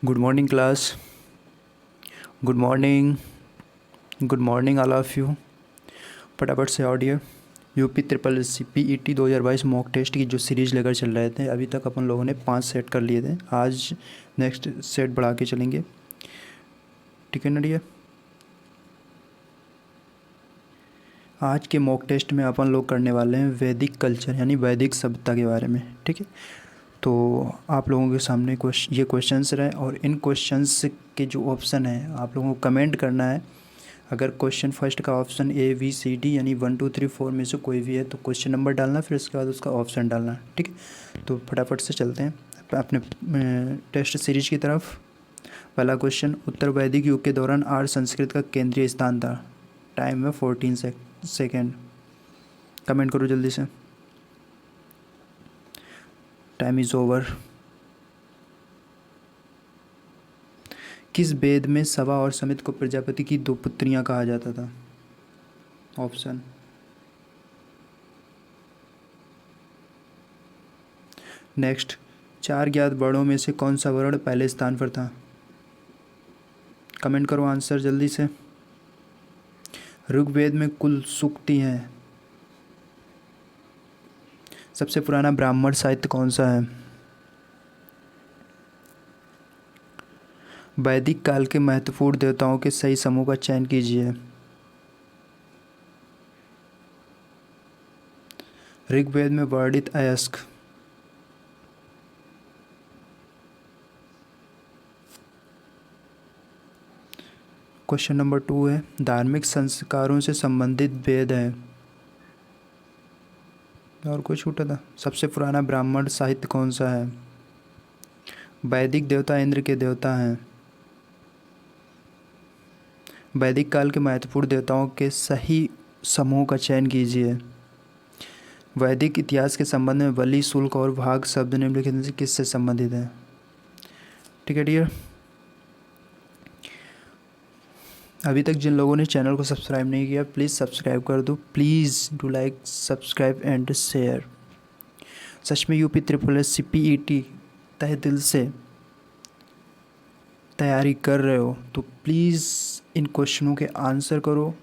Good morning class. Good morning all of you. फटाफट से audio. UP triple S C PET 2022 mock test की जो series लेकर चल रहे थे, अभी तक अपन लोगों ने 5 सेट कर लिए थे. आज नेक्स्ट सेट बढ़ा के चलेंगे. ठीक है ना डियर. आज के मॉक टेस्ट में अपन लोग करने वाले हैं वैदिक कल्चर यानी वैदिक सभ्यता के बारे में. ठीक है. तो आप लोगों के सामने ये क्वेश्चंस रहे और इन क्वेश्चंस के जो ऑप्शन है आप लोगों को कमेंट करना है. अगर क्वेश्चन फर्स्ट का ऑप्शन ABCD यानी 1 2 3 4 में से कोई भी है तो क्वेश्चन नंबर डालना, फिर उसके बाद उसका ऑप्शन डालना. ठीक है. तो फटाफट से चलते हैं अपने टेस्ट सीरीज की तरफ. पहला क्वेश्चन, उत्तर वैदिक युग के दौरान आर्य संस्कृत का केंद्रीय स्थान था. टाइम है 14 सेकेंड. कमेंट करो जल्दी से. Time is over. किस वेद में सभा और समित को प्रजापति की दो पुत्रियां कहा जाता था? ऑप्शन. नेक्स्ट, चार ज्ञात वर्णों में से कौन सा वर्ण पहले स्थान पर था? कमेंट करो आंसर जल्दी से. ऋग्वेद में कुल सूक्ति हैं. सबसे पुराना ब्राह्मण साहित्य कौन सा है? वैदिक काल के महत्वपूर्ण देवताओं के सही समूह का चयन कीजिए. ऋग्वेद में वर्णित अयस्क. क्वेश्चन नंबर 2 है, धार्मिक संस्कारों से संबंधित वेद है. और कोई छूटा था? सबसे पुराना ब्राह्मण साहित्य कौन सा है? वैदिक देवता इंद्र के देवता हैं. वैदिक काल के महत्वपूर्ण देवताओं के सही समूह का चयन कीजिए. वैदिक इतिहास के संबंध में बलि, शुल्क और भाग शब्द निम्नलिखित में से किससे संबंधित है? ठीक है डियर. अभी तक जिन लोगों ने चैनल को सब्सक्राइब नहीं किया प्लीज़ सब्सक्राइब कर दो. Please do like, subscribe and share. सच में UP triple S C PET तहे दिल से तैयारी कर रहे हो तो प्लीज़ इन क्वेश्चनों के आंसर करो,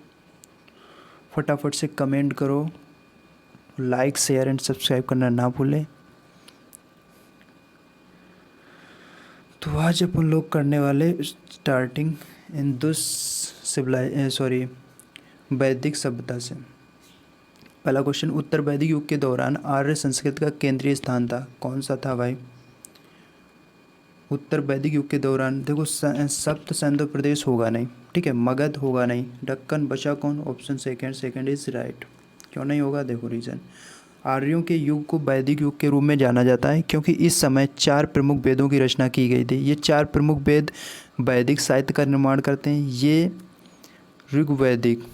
फटाफट से कमेंट करो, लाइक शेयर एंड सब्सक्राइब करना ना भूलें. तो आज अपन लोग करने वाले स्टार्टिंग इन वैदिक सभ्यता से. पहला क्वेश्चन, उत्तर वैदिक युग के दौरान आर्य संस्कृत का केंद्रीय स्थान था. कौन सा था भाई? उत्तर वैदिक युग के दौरान देखो, सप्त सिंधु प्रदेश होगा नहीं. ठीक है. मगध होगा नहीं. दक्कन बचा कौन? Option second is right. क्यों नहीं होगा? देखो रीज़न. आर्यों के युग को वैदिक युग के रूप में जाना जाता है क्योंकि इस समय 4 प्रमुख वेदों की रचना की गई थी. ये 4 प्रमुख वेद वैदिक साहित्य का निर्माण करते हैं. ये ऋग्वैदिक,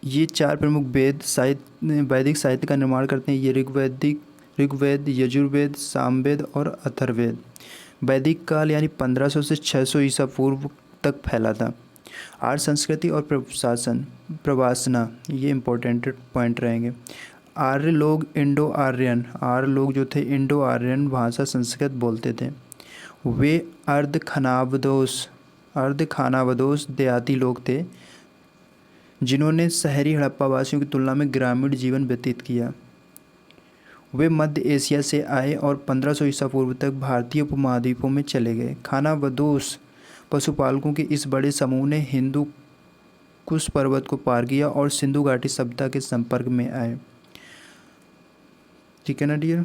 ये 4 प्रमुख वेद वैदिक साहित्य का निर्माण करते हैं. ये ऋग्वेद, यजुर्वेद, सामवेद और अथर्ववेद. वैदिक काल यानी 1500 से 600 ईसा पूर्व तक फैला था. आर्य संस्कृति और प्रवासना ये इम्पोर्टेंट पॉइंट रहेंगे. आर्य लोग जो थे इंडो आर्यन भाषा संस्कृत बोलते थे. वे अर्ध खानावदोस देहाती लोग थे जिन्होंने शहरी हड़प्पा वासियों की तुलना में ग्रामीण जीवन व्यतीत किया. वे मध्य एशिया से आए और 1500 ईसा पूर्व तक भारतीय उपमहाद्वीपों में चले गए. खानावदोस पशुपालकों के इस बड़े समूह ने हिंदू कुश पर्वत को पार किया और सिंधु घाटी सभ्यता के संपर्क में आए. ठीक है ना डियर.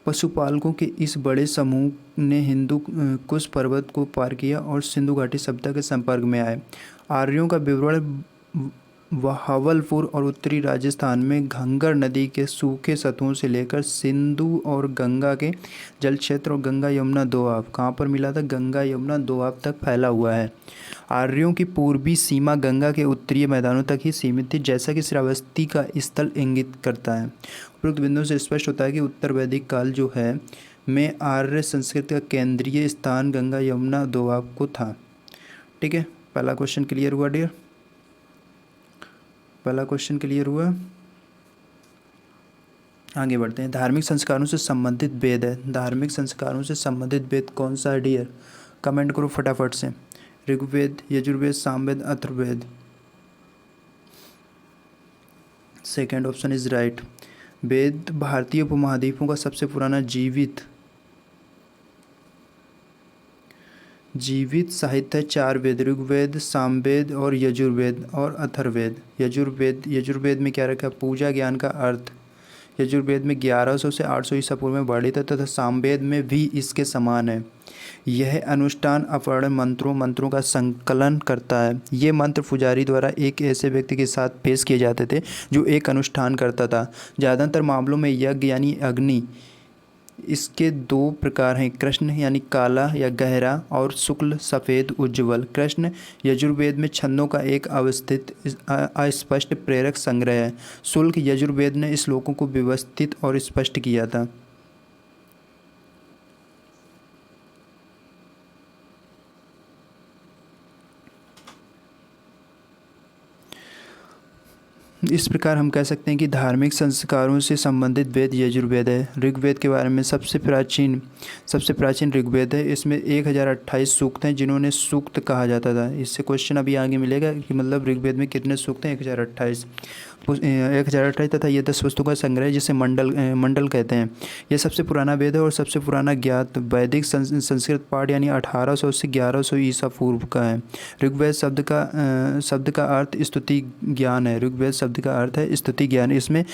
पशुपालकों के इस बड़े समूह ने हिंदू कुश पर्वत को पार किया और सिंधु घाटी सभ्यता के संपर्क में आए. आर्यों का विवरण बहावलपुर और उत्तरी राजस्थान में घंगर नदी के सूखे सतहों से लेकर सिंधु और गंगा के जल क्षेत्र और गंगा यमुना दोआब, कहाँ पर मिला था, गंगा यमुना दोआब तक फैला हुआ है। आर्यों की पूर्वी सीमा गंगा के उत्तरीय मैदानों तक ही सीमित थी, जैसा कि श्रावस्ती का स्थल इंगित करता है। उपरोक्त बिंदु से स्पष्ट होता है कि उत्तर वैदिक काल जो है में आर्य संस्कृति का केंद्रीय स्थान गंगा यमुना दोआब को था। ठीक है, पहला क्वेश्चन क्लियर हुआ डियर, पहला क्वेश्चन क्लियर हुआ। आगे बढ़ते हैं। धार्मिक संस्कारों से संबंधित वेद है, धार्मिक संस्कारों से संबंधित वेद कौन सा है डियर, कमेंट करो फटाफट से। Rigveda, Yajurveda, Samaveda, Atharvaveda. Second option is right. वेद भारतीय उपमहाद्वीपों का सबसे पुराना जीवित साहित्य है। 4 वेद, ऋग्वेद, सामवेद और यजुर्वेद और अथर्ववेद। यजुर्वेद में क्या रखा है, पूजा ज्ञान का अर्थ। यजुर्वेद में 1100 से 800 ईसा पूर्व में वर्णित है तथा सामवेद में भी इसके समान है। यह अनुष्ठान अपर्ण मंत्रों का संकलन करता है। ये मंत्र पुजारी द्वारा एक ऐसे व्यक्ति के साथ पेश किए जाते थे जो एक अनुष्ठान करता था। ज़्यादातर मामलों में यज्ञ यानी अग्नि। इसके 2 प्रकार हैं, कृष्ण यानी काला या गहरा और शुक्ल सफ़ेद उज्ज्वल। कृष्ण यजुर्वेद में छंदों का एक अवस्थित अस्पष्ट प्रेरक संग्रह है। शुक्ल यजुर्वेद ने श्लोकों को व्यवस्थित और स्पष्ट किया था। इस प्रकार हम कह सकते हैं कि धार्मिक संस्कारों से संबंधित वेद यजुर्वेद है। ऋग्वेद के बारे में सबसे प्राचीन ऋग्वेद है। इसमें 1028 सूक्त हैं जिन्होंने सूक्त कहा जाता था। इससे क्वेश्चन अभी आगे मिलेगा कि मतलब ऋग्वेद में कितने सूक्त हैं, 1028 तथा ये 10 वस्तुओं का संग्रह है जिसे मंडल कहते हैं। यह सबसे पुराना वेद है और सबसे पुराना ज्ञात वैदिक संस्कृत पाठ यानी 1800 से 1100 ईसा पूर्व का है। ऋग्वेद शब्द का अर्थ स्तुति ज्ञान है। ऋग्वेद शब्द का अर्थ है स्तुति ज्ञान। इसमें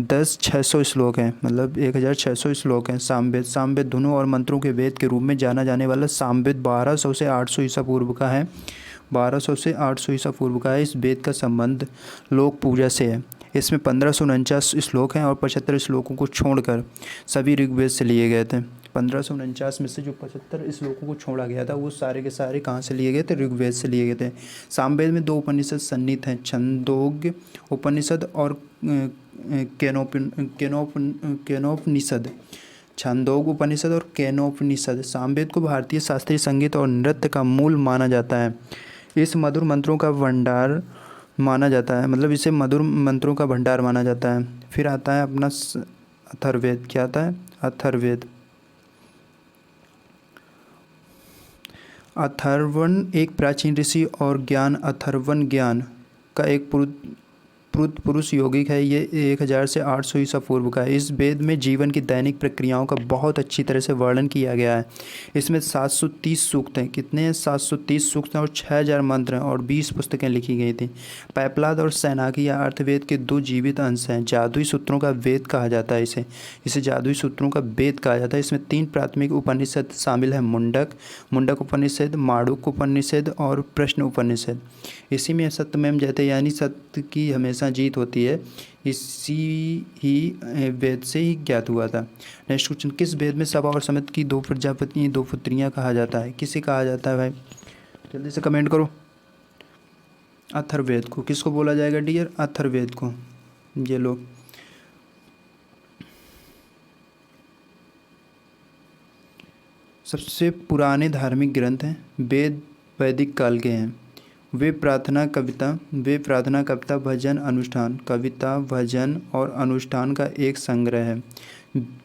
600 श्लोक हैं, मतलब 1600 श्लोक हैं। सामवेद धुनों और मंत्रों के वेद के रूप में जाना जाने वाला सामवेद 1200 से 800 ईसा पूर्व का है। 1200 से 800 ईसा पूर्व का है। इस वेद का संबंध लोक पूजा से है। इसमें 1549 श्लोक हैं और 75 श्लोकों को छोड़कर सभी ऋग्वेद से लिए गए थे। 1549 में से जो 75 श्लोकों को छोड़ा गया था वो सारे के सारे कहाँ से लिए गए थे, ऋग्वेद से लिए गए थे। सामवेद में 2 उपनिषद सन्निहित हैं, छंदोग्य उपनिषद और केनोपनिषद। छंदोग उपनिषद और केनोपनिषद। सामवेद को भारतीय शास्त्रीय संगीत और नृत्य का मूल माना जाता है। इस मधुर मंत्रों का भंडार माना जाता है, मतलब इसे मधुर मंत्रों का भंडार माना जाता है। फिर आता है अपना अथर्ववेद। क्या आता है, अथर्ववेद। अथर्वण एक प्राचीन ऋषि और ज्ञान अथर्वण ज्ञान का एक पुरुष यौगिक है। ये 1000 से 800 ईसा पूर्व का है। इस वेद में जीवन की दैनिक प्रक्रियाओं का बहुत अच्छी तरह से वर्णन किया गया है। इसमें 730 सूक्त हैं। कितने हैं, 730 सूक्त हैं और 6000 मंत्र हैं और 20 पुस्तकें लिखी गई थी। पैपलाद और सैनाकी या अर्थवेद के 2 जीवित अंश हैं। जादुई सूत्रों का वेद कहा जाता है इसे जादुई सूत्रों का वेद कहा जाता है। इसमें 3 प्राथमिक उपनिषद शामिल हैं, मुंडक उपनिषद, मांडुक्य उपनिषद और प्रश्न उपनिषद। इसी में सत्यमेव जयते यानी सत्य की हमेशा जीत होती है, इसी ही वेद से ही ज्ञात हुआ था। नेक्स्ट क्वेश्चन, किस वेद में सभा और समित की 2 प्रजापति 2 पुत्रियां कहा जाता है, किसे कहा जाता है भाई, जल्दी से कमेंट करो। अथर्ववेद को। किसको बोला जाएगा डियर, अथर्ववेद को। ये लो, सबसे पुराने धार्मिक ग्रंथ हैं, वेद वैदिक काल के हैं। वे प्रार्थना कविता भजन अनुष्ठान, कविता भजन और अनुष्ठान का एक संग्रह है।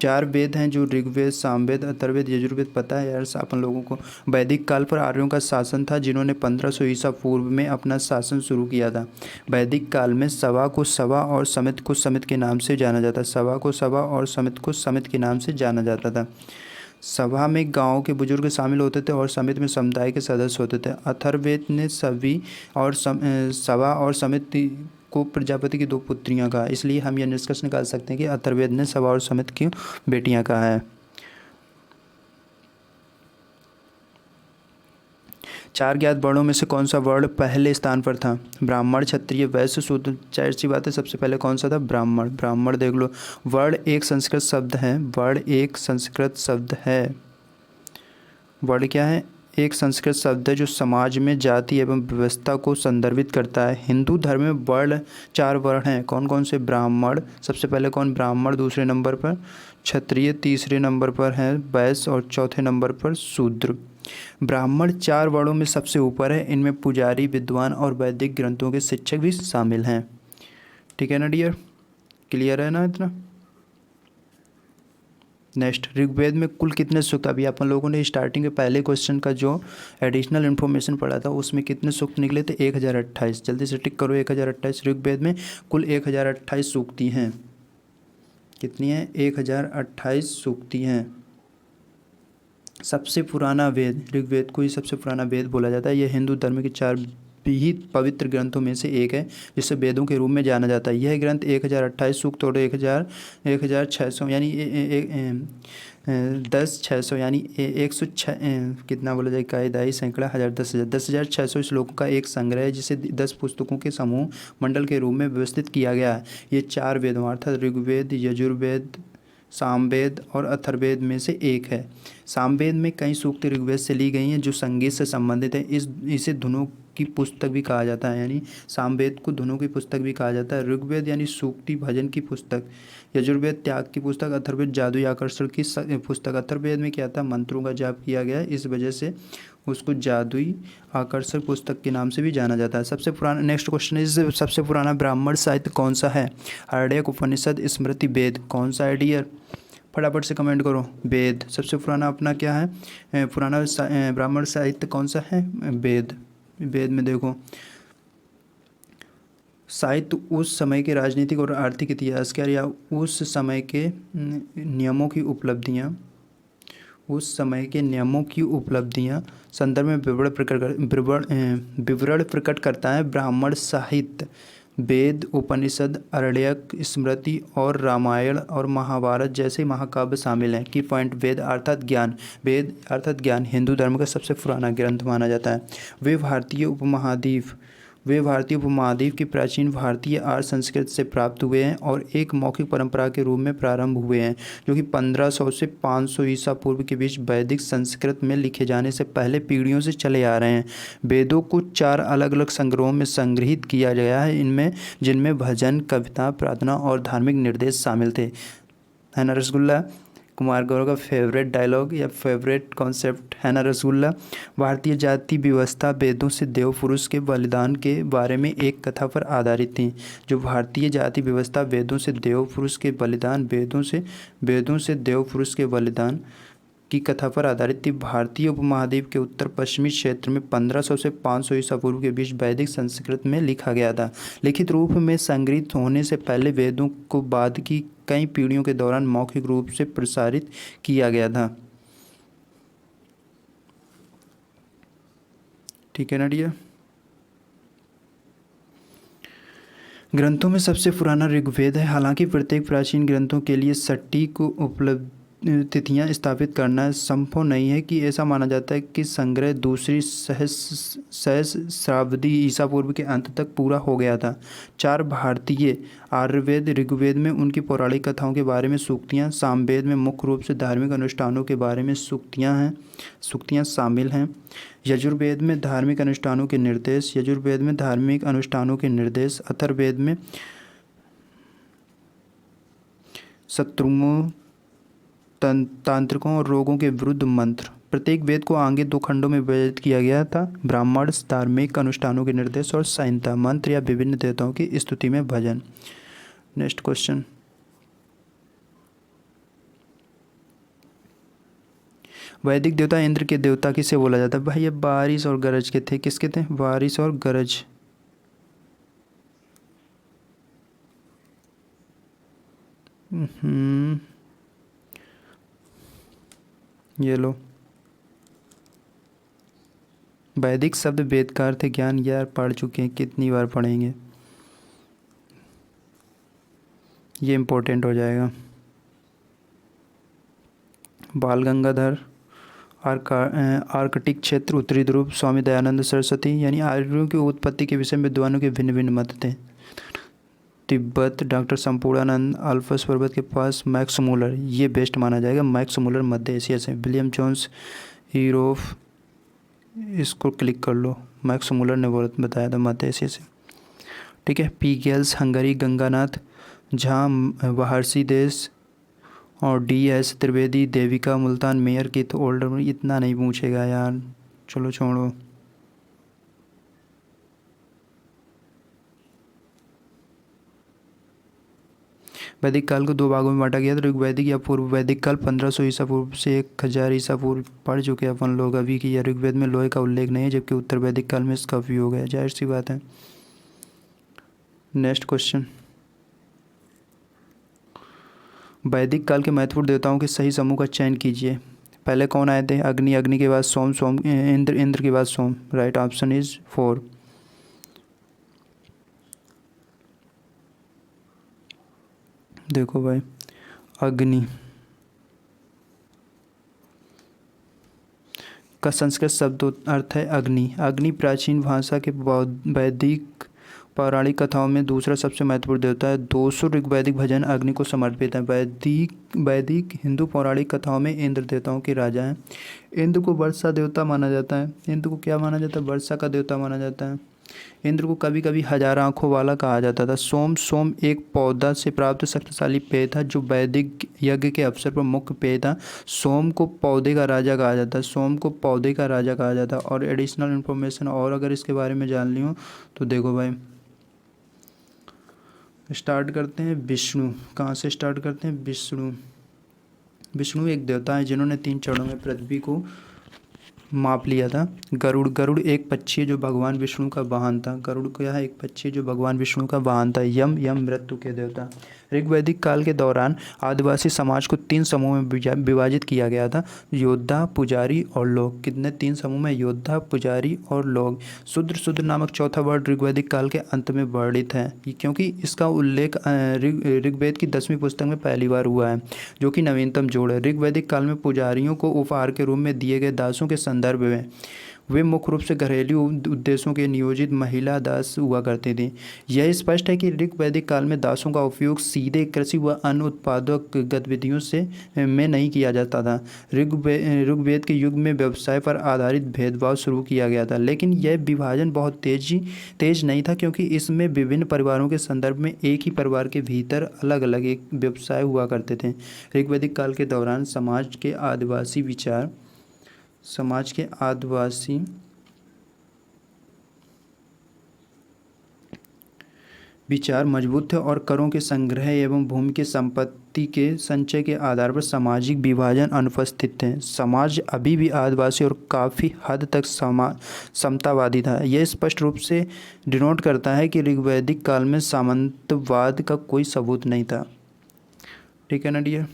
4 वेद हैं जो ऋग्वेद, सामवेद, अथर्ववेद, यजुर्वेद। पता है यार अपन लोगों को। वैदिक काल पर आर्यों का शासन था जिन्होंने 1500 ईसा पूर्व में अपना शासन शुरू किया था। वैदिक काल में सभा को सभा और समिति को समिति के नाम से जाना जाता। सभा को सभा और समिति को समिति के नाम से जाना जाता था। सभा में गांव के बुजुर्ग शामिल होते थे और समिति में समुदाय के सदस्य होते थे। अथर्ववेद ने सभी और सभा और समिति को प्रजापति की 2 पुत्रियां कहा। इसलिए हम यह निष्कर्ष निकाल सकते हैं कि अथर्ववेद ने सभा और समिति की बेटियां कहा है। चार ज्ञात वर्णों में से कौन सा वर्ण पहले स्थान पर था? ब्राह्मण, क्षत्रिय, वैश्य, शूद्र। जाहिर सी बात है, सबसे पहले कौन सा था? ब्राह्मण। ब्राह्मण देख लो। वर्ण एक संस्कृत शब्द है। वर्ण एक संस्कृत शब्द है। वर्ण क्या है? एक संस्कृत शब्द है जो समाज में जाति एवं व्यवस्था को संदर्भित करता है। हिंदू धर्म में वर्ण चार वर्ण हैं। कौन कौन से? ब्राह्मण, सबसे पहले कौन? ब्राह्मण, दूसरे नंबर पर क्षत्रिय, तीसरे नंबर पर है वैश्य और चौथे नंबर पर शूद्र। ब्राह्मण चार वर्णों में सबसे ऊपर है। इनमें पुजारी, विद्वान और वैदिक ग्रंथों के शिक्षक भी शामिल हैं। ठीक है ना डियर? क्लियर है ना इतना? नेक्स्ट, ऋग्वेद में कुल कितने सूक्त? अभी अपन लोगों ने स्टार्टिंग के पहले क्वेश्चन का जो एडिशनल इन्फॉर्मेशन पढ़ा था उसमें कितने सूक्त निकले थे? 1028। जल्दी से टिक करो 1028। ऋग्वेद में कुल 1028 सूक्ति हैं। कितनी हैं? 1028 सूक्ति हैं। सबसे पुराना वेद, ऋग्वेद को ही सबसे पुराना वेद बोला जाता है। यह हिंदू धर्म के चार भी पवित्र ग्रंथों में से एक है जिसे वेदों के रूप में जाना जाता है। यह ग्रंथ 1028 सूक्त और 1600 यानी 10,600 यानी 106 कितना बोला जाए? कायदाई सैकड़ा हज़ार 10,600 श्लोकों का एक संग्रह है जिसे 10 पुस्तकों के समूह मंडल के रूप में व्यवस्थित किया गया है। ये चार वेदों अर्थात ऋग्वेद, यजुर्वेद, सामवेद और अथर्ववेद में से एक है। सामवेद में कई सूक्त ऋग्वेद से ली गई हैं जो संगीत से संबंधित है। इसे धुनों की पुस्तक भी कहा जाता है, यानी सामवेद को धुनों की पुस्तक भी कहा जाता है। ऋग्वेद यानी सूक्ति भजन की पुस्तक, यजुर्वेद त्याग की पुस्तक, अथर्ववेद जादुई आकर्षण की पुस्तक। अथर्ववेद में क्या था? मंत्रों का जाप किया गया है, इस वजह से उसको जादुई आकर्षक पुस्तक के नाम से भी जाना जाता है। सबसे पुराना, नेक्स्ट क्वेश्चन इज, सबसे पुराना ब्राह्मण साहित्य कौन सा है? आरण्यक, उपनिषद, स्मृति, वेद। कौन सा है डियर? फटाफट से कमेंट करो। वेद सबसे पुराना अपना क्या है? पुराना ब्राह्मण साहित्य कौन सा है? वेद। वेद में देखो, साहित्य उस समय के राजनीतिक और आर्थिक इतिहास के या उस समय के नियमों की उपलब्धियाँ संदर्भ में विवरण प्रकट करता है। ब्राह्मण साहित्य वेद, उपनिषद, आरण्यक, स्मृति और रामायण और महाभारत जैसे महाकाव्य शामिल हैं। की पॉइंट, वेद अर्थात ज्ञान। वेद अर्थात ज्ञान हिंदू धर्म का सबसे पुराना ग्रंथ माना जाता है। वे भारतीय उपमहाद्वीप की प्राचीन भारतीय आर्य संस्कृत से प्राप्त हुए हैं और एक मौखिक परंपरा के रूप में प्रारंभ हुए हैं जो कि 1500 से 500 ईसा पूर्व के बीच वैदिक संस्कृत में लिखे जाने से पहले पीढ़ियों से चले आ रहे हैं। वेदों को चार अलग अलग संग्रहों में संग्रहित किया गया है, जिनमें भजन, कविता, प्रार्थना और धार्मिक निर्देश शामिल थे। है ना रसगुल्ला? कुमार गौरव का फेवरेट डायलॉग या फेवरेट कॉन्सेप्ट है ना रसगुल्ला। भारतीय जाति व्यवस्था वेदों से देव पुरुष के बलिदान के बारे में एक कथा पर आधारित थी। जो भारतीय जाति व्यवस्था वेदों से देव पुरुष के बलिदान की कथा पर आधारित थी। भारतीय उपमहाद्वीप के उत्तर पश्चिमी क्षेत्र में 1500 से 500 ईसा पूर्व के बीच वैदिक संस्कृत में लिखा गया था। लिखित रूप में संग्रहित होने से पहले वेदों को बाद की कई पीढ़ियों के दौरान मौखिक रूप से प्रसारित किया गया था। ठीक है ना डियर? ग्रंथों में सबसे पुराना ऋग्वेद है। हालांकि प्रत्येक प्राचीन ग्रंथों के लिए सटीक उपलब्ध तिथियां स्थापित करना संभव नहीं है कि ऐसा माना जाता है कि संग्रह दूसरी सहस्राब्दी ईसा पूर्व के अंत तक पूरा हो गया था। चार भारतीय आयुर्वेद ऋग्वेद में उनकी पौराणिक कथाओं के बारे में सूक्तियाँ, सामवेद में मुख्य रूप से धार्मिक अनुष्ठानों के बारे में सूक्तियाँ शामिल हैं। यजुर्वेद में धार्मिक अनुष्ठानों के निर्देश, अथर्ववेद में शत्रुओं, तांत्रिकों और रोगों के विरुद्ध मंत्र। प्रत्येक वेद को आगे दो खंडों में विभाजित किया गया था। ब्राह्मण धार्मिक अनुष्ठानों के निर्देश और संहिता मंत्र या विभिन्न देवताओं की स्तुति में भजन। नेक्स्ट क्वेश्चन, वैदिक देवता इंद्र के देवता किसे बोला जाता है? भाई ये बारिश और गरज के थे। किसके थे? बारिश और गरज। ये लो, वैदिक शब्द वेद का अर्थ ज्ञान। यार पढ़ चुके हैं, कितनी बार पढ़ेंगे, ये इम्पोर्टेंट हो जाएगा। बाल गंगाधर आर्कटिक क्षेत्र, उत्तरी ध्रुव, स्वामी दयानंद सरस्वती। यानी आर्यों की उत्पत्ति के विषय में विद्वानों के भिन्न भिन्न मत थे। तिब्बत, डॉक्टर संपूर्णानंद, अल्पस पर्वत के पास, मैक्स मूलर, ये बेस्ट माना जाएगा। मैक्स मूलर मध्य एशिया से। विलियम जोन्स, यूरोप, इसको क्लिक कर लो, मैक्स मूलर ने बताया था मध्य एशिया से। ठीक है। P Gales, Hungary, Ganganath Jha, Varanasi देश, और D S Trivedi, Devika Multan, Meyer Keith, Older. इतना नहीं पूछेगा यार, चलो छोड़ो। वैदिक काल को दो भागों में बांटा गया था, ऋग्वैदिक या पूर्व वैदिक काल 1500 ईसा पूर्व से 1000 ईसा पूर्व पढ़ चुके हैं अपन लोग अभी की। या ऋग्वेद में लोहे का उल्लेख नहीं है, जबकि उत्तर वैदिक काल में इसका उपयोग है, जाहिर सी बात है। नेक्स्ट क्वेश्चन, वैदिक काल के महत्वपूर्ण देवताओं के सही समूह का चयन कीजिए। पहले कौन आए थे? अग्नि, अग्नि के बाद सोम, सोम इंद्र, इंद्र के बाद सोम। Right option is 4। देखो भाई, अग्नि का संस्कृत शब्द अर्थ है अग्नि। अग्नि प्राचीन भाषा के वैदिक पौराणिक कथाओं में दूसरा सबसे महत्वपूर्ण देवता है। 200 ऋग्वैदिक भजन अग्नि को समर्पित हैं। वैदिक हिंदू पौराणिक कथाओं में इंद्र देवताओं के राजा हैं। इंद्र को वर्षा देवता माना जाता है। इंद्र को क्या माना जाता है? वर्षा का देवता माना जाता है। इंद्र को कभी कभी 1000 आँखों वाला कहा जाता था। सोम एक पौधा से प्राप्त शक्तिशाली पेय था, जो वैदिक यज्ञ के अवसर पर मुख्य पेय था। सोम को पौधे का राजा कहा जाता है। सोम को पौधे का राजा कहा जाता है। और एडिशनल इन्फॉर्मेशन और अगर इसके बारे में जाननी हो तो देखो भाई, स्टार्ट करते हैं विष्णु। कहाँ से स्टार्ट करते हैं? विष्णु। विष्णु एक देवता है जिन्होंने 3 चरणों में पृथ्वी को माप लिया था। गरुड़, गरुड़ एक पक्षी है जो भगवान विष्णु का वाहन था। गरुड़ क्या है? एक पक्षी जो भगवान विष्णु का वाहन था। यम, यम मृत्यु के देवता। ऋग्वैदिक काल के दौरान आदिवासी समाज को 3 समूह में विभाजित किया गया था, योद्धा, पुजारी और लोग। कितने? 3 समूह में, योद्धा, पुजारी और लोग। शूद्र, शूद्र नामक चौथा वर्ड ऋग्वैदिक काल के अंत में वर्णित है, क्योंकि इसका उल्लेख ऋग्वेद की 10वीं पुस्तक में पहली बार हुआ है, जो कि नवीनतम जोड़ है। ऋग्वैदिक काल में पुजारियों को उपहार के रूप में दिए गए दासों के संदर्भ में वे मुख्य रूप से घरेलू उद्देश्यों के नियोजित महिला दास हुआ करते थे। यह स्पष्ट है कि ऋग्वैदिक काल में दासों का उपयोग सीधे कृषि व अन्य उत्पादक गतिविधियों से में नहीं किया जाता था। ऋग्वेद के युग में व्यवसाय पर आधारित भेदभाव शुरू किया गया था, लेकिन यह विभाजन बहुत तेज नहीं था, क्योंकि इसमें विभिन्न परिवारों के संदर्भ में एक ही परिवार के भीतर अलग अलग एक व्यवसाय हुआ करते थे। ऋग्वैदिक काल के दौरान समाज के आदिवासी विचार मजबूत थे और करों के संग्रह एवं भूमि के संपत्ति के संचय के आधार पर सामाजिक विभाजन अनुपस्थित थे। समाज अभी भी आदिवासी और काफ़ी हद तक समतावादी था। यह स्पष्ट रूप से डिनोट करता है कि ऋग्वैदिक काल में सामंतवाद का कोई सबूत नहीं था। ठीक है ना डियर?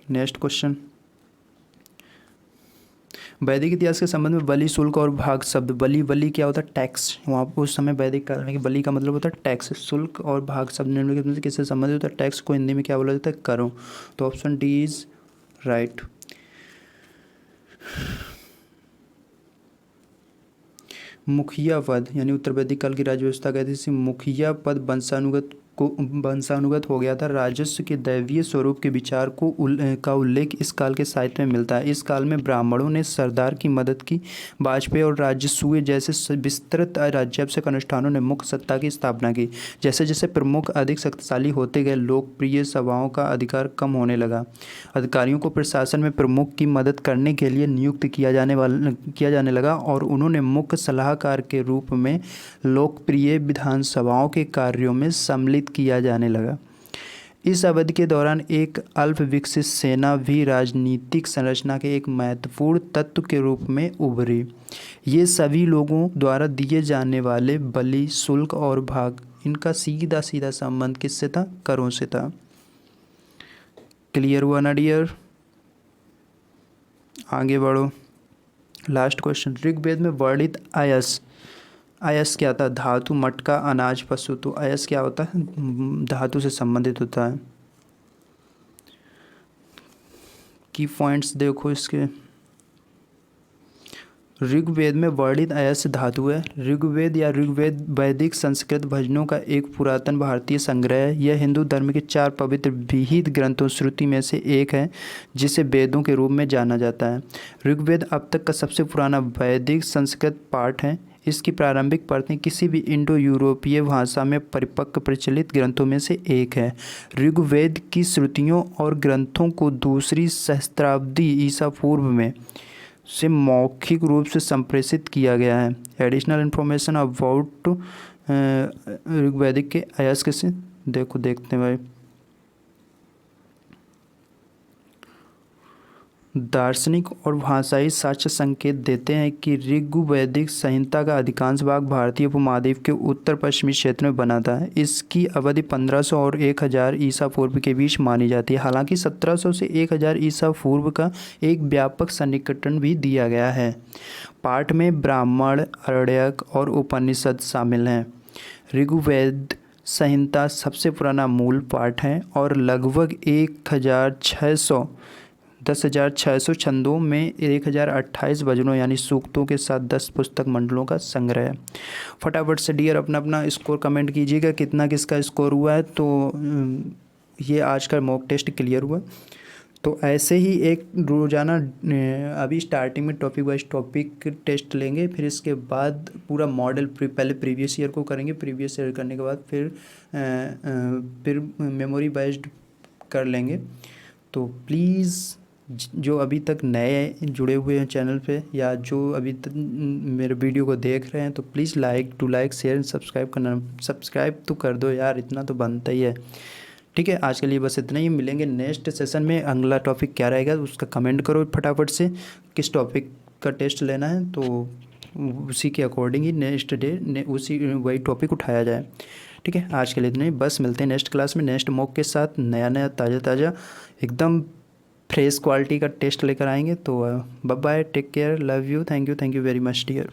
नेक्स्ट क्वेश्चन, वैदिक इतिहास के संबंध में बलि, शुल्क और भाग शब्द। बलि क्या होता है? टैक्स। वहाँ उस समय वैदिक काल में बलि का मतलब होता है टैक्स। शुल्क और भाग शब्द निम्नलिखित में से किससे संबंधित होता है? टैक्स को हिंदी में क्या बोला जाता है? करो। तो ऑप्शन डी इज राइट। मुखिया पद, यानी उत्तर वैदिक काल की राज्य व्यवस्था कहती थी, मुखिया पद वंशानुगत हो गया था। राजस्व के दैवीय स्वरूप के विचार का उल्लेख इस काल के साहित्य में मिलता है। इस काल में ब्राह्मणों ने सरदार की मदद की। वाजपेयी और राजसूय जैसे विस्तृत राज्याभिषेक अनुष्ठानों ने मुख्य सत्ता की स्थापना की। जैसे जैसे प्रमुख अधिक शक्तिशाली होते गए, लोकप्रिय सभाओं का अधिकार कम होने लगा। अधिकारियों को प्रशासन में प्रमुख की मदद करने के लिए नियुक्त किया जाने लगा, और उन्होंने मुख्य सलाहकार के रूप में लोकप्रिय विधानसभाओं के कार्यों में सम्मिलित किया जाने लगा। इस अवधि के दौरान एक अल्प विकसित सेना भी राजनीतिक संरचना के एक महत्वपूर्ण तत्व के रूप में उभरी। ये सभी लोगों द्वारा दिए जाने वाले बलि, शुल्क और भाग, इनका सीधा सीधा संबंध किससे था? करों से था। क्लियर हुआ ना डियर? आगे बढ़ो। लास्ट क्वेश्चन, ऋग्वेद में वर्णित अयस, अयस क्या था? धातु, मटका, अनाज, पशु। तो अयस क्या होता है? धातु से संबंधित होता है। की पॉइंट्स देखो इसके। ऋग्वेद में वर्णित अयस्क धातु है। ऋग्वेद या ऋग्वेद वैदिक संस्कृत भजनों का एक पुरातन भारतीय संग्रह है। यह हिंदू धर्म के 4 पवित्र विहित ग्रंथों श्रुति में से एक है, जिसे वेदों के रूप में जाना जाता है। ऋग्वेद अब तक का सबसे पुराना वैदिक संस्कृत पाठ है। इसकी प्रारंभिक प्रतियां किसी भी इंडो यूरोपीय भाषा में परिपक्व प्रचलित ग्रंथों में से एक है। ऋग्वेद की श्रुतियों और ग्रंथों को दूसरी सहस्त्राब्दी ईसा पूर्व में से मौखिक रूप से संप्रेषित किया गया है। एडिशनल इन्फॉर्मेशन अबाउट ऋग्वेदिक के अयस्क से देखते हैं भाई। दार्शनिक और भाषाई साक्ष्य संकेत देते हैं कि ऋग्वैदिक संहिता का अधिकांश भाग भारतीय उपमहाद्वीप के उत्तर पश्चिमी क्षेत्र में बना था। इसकी अवधि 1500 और 1000 ईसा पूर्व के बीच मानी जाती है। हालांकि 1700 से 1000 ईसा पूर्व का एक व्यापक सन्निकटन भी दिया गया है। पाठ में ब्राह्मण, आरण्यक और उपनिषद शामिल हैं। ऋग्वेद संहिता सबसे पुराना मूल पाठ है और लगभग 10,600 छंदों में 1028 भजनों यानी सूक्तों के साथ 10 पुस्तक मंडलों का संग्रह है। फटाफट से डियर अपना स्कोर कमेंट कीजिएगा कितना किसका स्कोर हुआ है। तो ये आज का मॉक टेस्ट क्लियर हुआ। तो ऐसे ही एक रोज़ाना अभी स्टार्टिंग में टॉपिक वाइज टॉपिक टेस्ट लेंगे, फिर इसके बाद पूरा मॉडल पहले प्रीवियस ईयर को करेंगे। प्रीवियस ईयर करने के बाद फिर मेमोरी बेस्ड कर लेंगे। तो प्लीज़ जो अभी तक नए जुड़े हुए हैं चैनल पे या जो अभी तक मेरे वीडियो को देख रहे हैं, तो please like share and subscribe करना। सब्सक्राइब तो कर दो यार, इतना तो बनता ही है। ठीक है, आज के लिए बस इतना ही। मिलेंगे नेक्स्ट सेशन में। अगला टॉपिक क्या रहेगा उसका कमेंट करो फटाफट से, किस टॉपिक का टेस्ट लेना है, तो उसी के अकॉर्डिंग ही नेक्स्ट डे वही टॉपिक उठाया जाए। ठीक है, आज के लिए इतना ही। बस मिलते हैं नेक्स्ट क्लास में नेक्स्ट मॉक के साथ। नया ताज़ा एकदम फ्रेश क्वालिटी का टेस्ट लेकर आएंगे। तो bye bye, take care, love you, thank you very much dear.